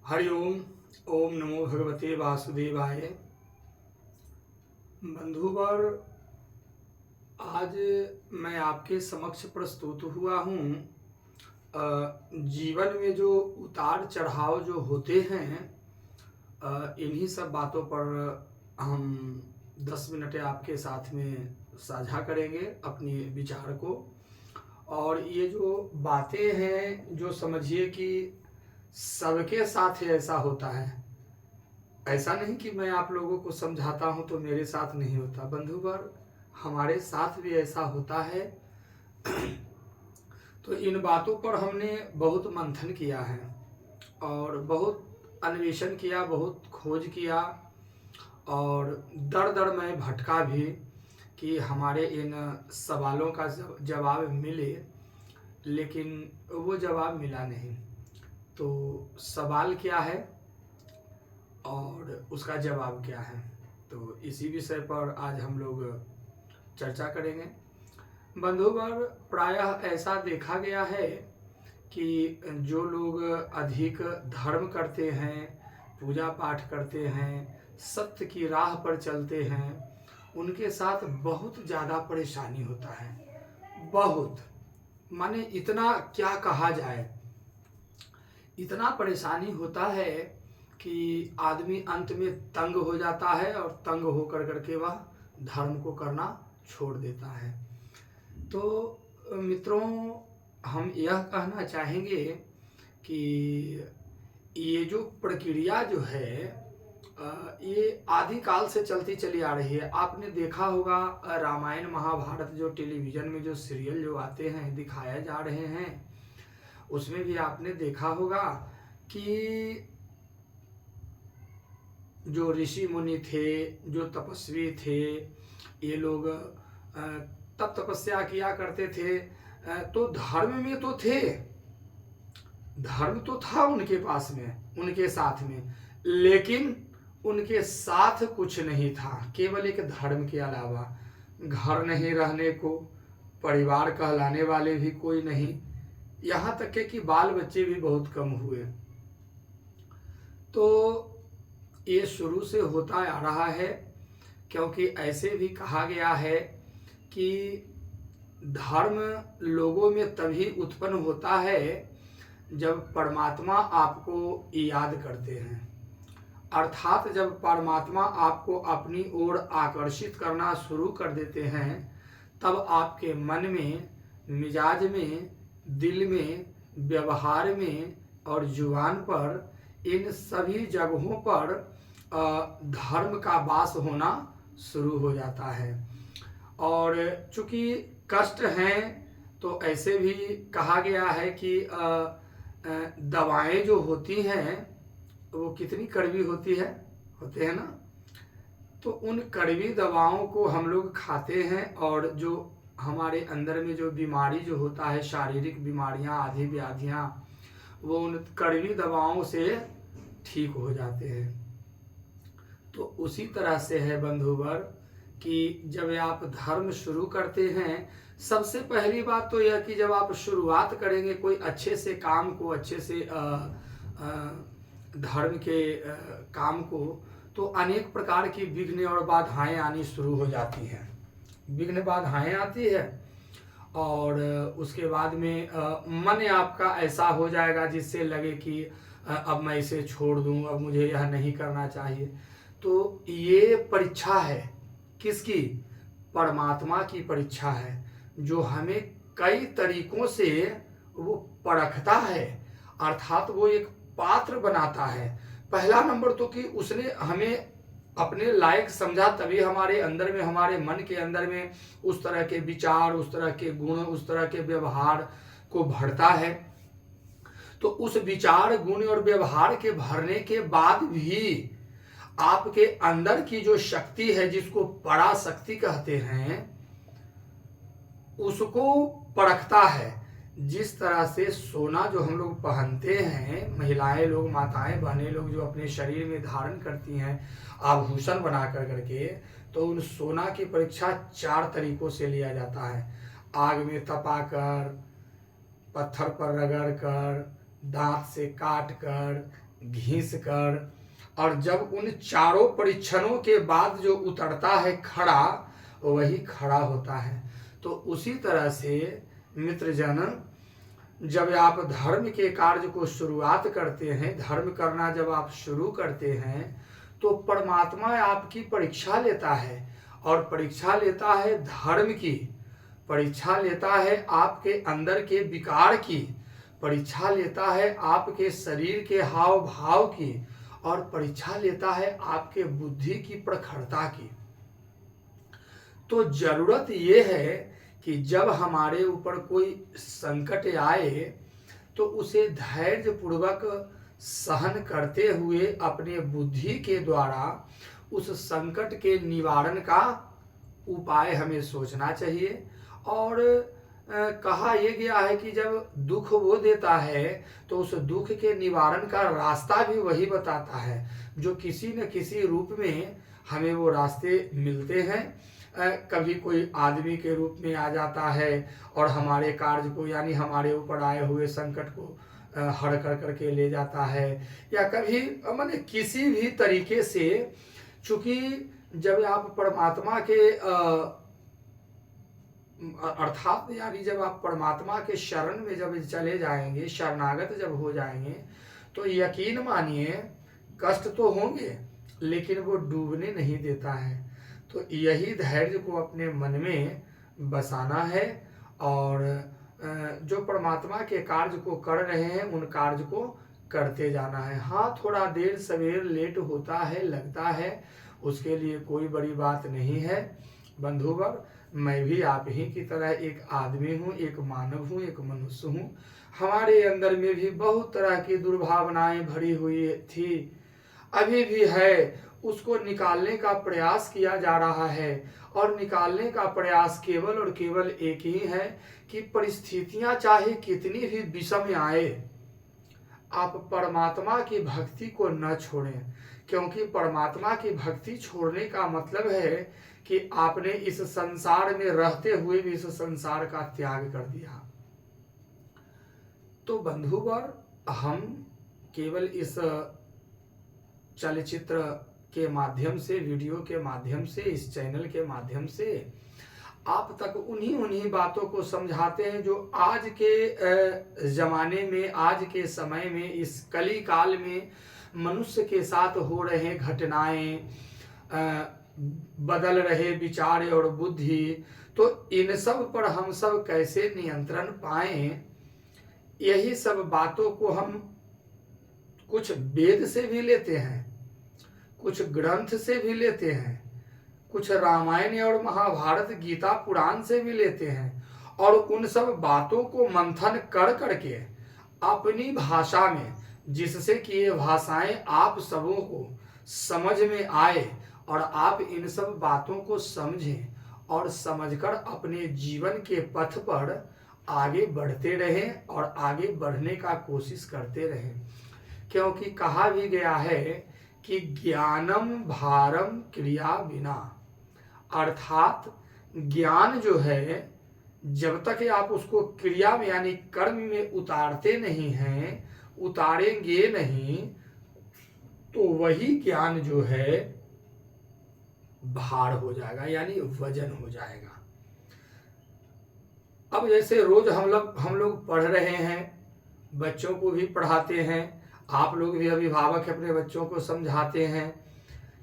हरि ओम। ओम नमो भगवते वासुदेवाय। बंधुवर, आज मैं आपके समक्ष प्रस्तुत हुआ हूँ। जीवन में जो उतार चढ़ाव जो होते हैं, इन्हीं सब बातों पर हम 10 मिनट आपके साथ में साझा करेंगे अपनी विचार को। और ये जो बातें हैं, जो समझिए कि सबके साथ ऐसा होता है। ऐसा नहीं कि मैं आप लोगों को समझाता हूं तो मेरे साथ नहीं होता। बंधुवर, हमारे साथ भी ऐसा होता है। तो इन बातों पर हमने बहुत मंथन किया है और बहुत अन्वेषण किया, बहुत खोज किया और दर दर में भटका भी कि हमारे इन सवालों का जवाब मिले, लेकिन वो जवाब मिला नहीं। तो सवाल क्या है और उसका जवाब क्या है, तो इसी विषय पर आज हम लोग चर्चा करेंगे। बंधुवर, प्रायः ऐसा देखा गया है कि जो लोग अधिक धर्म करते हैं, पूजा पाठ करते हैं, सत्य की राह पर चलते हैं, उनके साथ बहुत ज़्यादा परेशानी होता है। बहुत, माने इतना क्या कहा जाए, इतना परेशानी होता है कि आदमी अंत में तंग हो जाता है और तंग होकर करके वह धर्म को करना छोड़ देता है। तो मित्रों, हम यह कहना चाहेंगे कि ये जो प्रक्रिया जो है, ये आदि काल से चलती चली आ रही है। आपने देखा होगा रामायण महाभारत जो टेलीविज़न में जो सीरियल जो आते हैं, दिखाया जा रहे हैं, उसमें भी आपने देखा होगा कि जो ऋषि मुनि थे, जो तपस्वी थे, ये लोग तब तपस्या किया करते थे। तो धर्म में तो थे, धर्म तो था उनके पास में, उनके साथ में, लेकिन उनके साथ कुछ नहीं था, केवल एक धर्म के अलावा। घर नहीं रहने को, परिवार कहलाने वाले भी कोई नहीं, यहाँ तक के कि बाल बच्चे भी बहुत कम हुए। तो ये शुरू से होता आ रहा है, क्योंकि ऐसे भी कहा गया है कि धर्म लोगों में तभी उत्पन्न होता है जब परमात्मा आपको याद करते हैं। अर्थात जब परमात्मा आपको अपनी ओर आकर्षित करना शुरू कर देते हैं, तब आपके मन में, मिजाज में, दिल में, व्यवहार में और जुबान पर, इन सभी जगहों पर धर्म का वास होना शुरू हो जाता है। और चूंकि कष्ट हैं, तो ऐसे भी कहा गया है कि दवाएं जो होती हैं वो कितनी कड़वी होती है, होते हैं ना। तो उन कड़वी दवाओं को हम लोग खाते हैं और जो हमारे अंदर में जो बीमारी जो होता है, शारीरिक बीमारियां, आदि व्याधियां, वो उन कड़वी दवाओं से ठीक हो जाते हैं। तो उसी तरह से है बंधुवर कि जब आप धर्म शुरू करते हैं, सबसे पहली बात तो यह कि जब आप शुरुआत करेंगे कोई अच्छे से काम को, अच्छे से धर्म के काम को, तो अनेक प्रकार की विघ्न और बाधाएं आनी शुरू हो जाती हैं। विघ्न बाधाएं आती है और उसके बाद में मन आपका ऐसा हो जाएगा जिससे लगे कि अब मैं इसे छोड़ दूं, अब मुझे यह नहीं करना चाहिए। तो ये परीक्षा है, किसकी? परमात्मा की परीक्षा है, जो हमें कई तरीकों से वो परखता है, अर्थात वो एक पात्र बनाता है। पहला नंबर तो कि उसने हमें अपने लायक समझा, तभी हमारे अंदर में, हमारे मन के अंदर में उस तरह के विचार, उस तरह के गुण, उस तरह के व्यवहार को भरता है। तो उस विचार, गुण और व्यवहार के भरने के बाद भी आपके अंदर की जो शक्ति है, जिसको पराशक्ति कहते हैं, उसको परखता है। जिस तरह से सोना जो हम लोग पहनते हैं, महिलाएं लोग, माताएं बहनें लोग जो अपने शरीर में धारण करती हैं आभूषण बना कर करके, तो उन सोना की परीक्षा 4 तरीकों से लिया जाता है। आग में तपाकर, पत्थर पर रगड़ कर, दांत से काट कर, घिस कर, और जब उन चारों परीक्षणों के बाद जो उतरता है खड़ा, वही खड़ा होता है। तो उसी तरह से मित्रजन, जब आप धर्म के कार्य को शुरुआत करते हैं, धर्म करना जब आप शुरू करते हैं, तो परमात्मा आपकी परीक्षा लेता है, और परीक्षा लेता है धर्म की, परीक्षा लेता है आपके अंदर के विकार की, परीक्षा लेता है आपके शरीर के हाव भाव की, और परीक्षा लेता है आपके बुद्धि की प्रखरता की। तो जरूरत ये है कि जब हमारे ऊपर कोई संकट आए तो उसे धैर्य पूर्वक सहन करते हुए अपने बुद्धि के द्वारा उस संकट के निवारण का उपाय हमें सोचना चाहिए। और कहा यह गया है कि जब दुख वो देता है तो उस दुख के निवारण का रास्ता भी वही बताता है, जो किसी न किसी रूप में हमें वो रास्ते मिलते हैं। कभी कोई आदमी के रूप में आ जाता है और हमारे कार्य को, यानी हमारे ऊपर आए हुए संकट को हर कर करके ले जाता है, या कभी माने किसी भी तरीके से। चूंकि जब आप परमात्मा के अर्थात यानी जब आप परमात्मा के शरण में जब चले जाएंगे, शरणागत जब हो जाएंगे, तो यकीन मानिए कष्ट तो होंगे, लेकिन वो डूबने नहीं देता है। तो यही धैर्य को अपने मन में बसाना है, और जो परमात्मा के कार्य को कर रहे हैं उन कार्य को करते जाना है। हाँ, थोड़ा देर सवेर लेट होता है, लगता है, उसके लिए कोई बड़ी बात नहीं है। बंधुवर, मैं भी आप ही की तरह एक आदमी हूँ, एक मानव हूँ, एक मनुष्य हूँ। हमारे अंदर में भी बहुत तरह की दुर्भावनाएं भरी हुई थी, अभी भी है, उसको निकालने का प्रयास किया जा रहा है। और निकालने का प्रयास केवल और केवल एक ही है कि परिस्थितियां चाहे कितनी भी विषम आए, आप परमात्मा की भक्ति को न छोड़ें, क्योंकि परमात्मा की भक्ति छोड़ने का मतलब है कि आपने इस संसार में रहते हुए भी इस संसार का त्याग कर दिया। तो बंधुवर, हम केवल इस चलचित्र के माध्यम से, वीडियो के माध्यम से, इस चैनल के माध्यम से आप तक उन्हीं बातों को समझाते हैं जो आज के जमाने में, आज के समय में, इस कली काल में मनुष्य के साथ हो रहे घटनाएं, बदल रहे विचार और बुद्धि, तो इन सब पर हम सब कैसे नियंत्रण पाएं, यही सब बातों को हम कुछ वेद से भी लेते हैं, कुछ ग्रंथ से भी लेते हैं, कुछ रामायण और महाभारत, गीता, पुराण से भी लेते हैं, और उन सब बातों को मंथन कर करके अपनी भाषा में, जिससे कि ये भाषाएं आप सबों को समझ में आए और आप इन सब बातों को समझें और समझकर अपने जीवन के पथ पर आगे बढ़ते रहें और आगे बढ़ने का कोशिश करते रहें। क्योंकि कहा भी गया है कि ज्ञानम भारम क्रिया बिना, अर्थात ज्ञान जो है, जब तक आप उसको क्रिया में यानी कर्म में उतारते नहीं हैं, उतारेंगे नहीं, तो वही ज्ञान जो है भार हो जाएगा, यानी वजन हो जाएगा। अब जैसे रोज हम लोग पढ़ रहे हैं, बच्चों को भी पढ़ाते हैं, आप लोग भी अभिभावक अपने बच्चों को समझाते हैं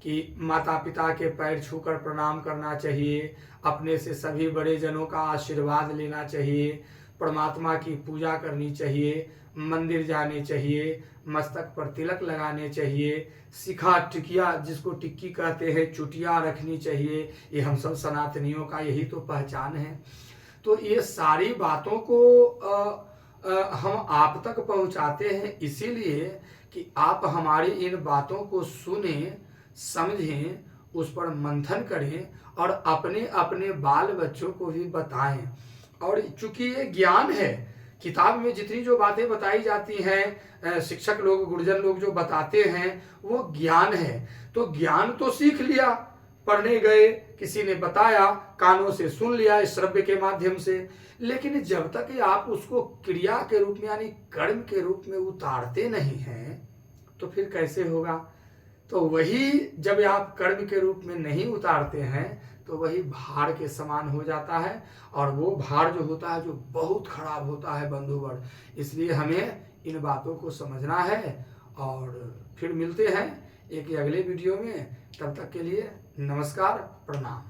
कि माता पिता के पैर छूकर प्रणाम करना चाहिए, अपने से सभी बड़े जनों का आशीर्वाद लेना चाहिए, परमात्मा की पूजा करनी चाहिए, मंदिर जाने चाहिए, मस्तक पर तिलक लगाने चाहिए, शिखा टिकिया, जिसको टिक्की कहते हैं, चुटिया रखनी चाहिए। ये हम सब सनातनियों का यही तो पहचान है। तो ये सारी बातों को हम आप तक पहुंचाते हैं इसीलिए कि आप हमारी इन बातों को सुने, समझें, उस पर मंथन करें और अपने अपने बाल बच्चों को भी बताएं। और चूंकि ये ज्ञान है, किताब में जितनी जो बातें बताई जाती हैं, शिक्षक लोग, गुरुजन लोग जो बताते हैं, वो ज्ञान है। तो ज्ञान तो सीख लिया, पढ़ने गए, किसी ने बताया, कानों से सुन लिया, श्रव्य के माध्यम से, लेकिन जब तक आप उसको क्रिया के रूप में यानी कर्म के रूप में उतारते नहीं हैं, तो फिर कैसे होगा। तो वही जब आप कर्म के रूप में नहीं उतारते हैं तो वही भार के समान हो जाता है, और वो भार जो होता है जो बहुत खराब होता है बंधुवर। इसलिए हमें इन बातों को समझना है। और फिर मिलते हैं एक अगले वीडियो में। तब तक के लिए नमस्कार, प्रणाम।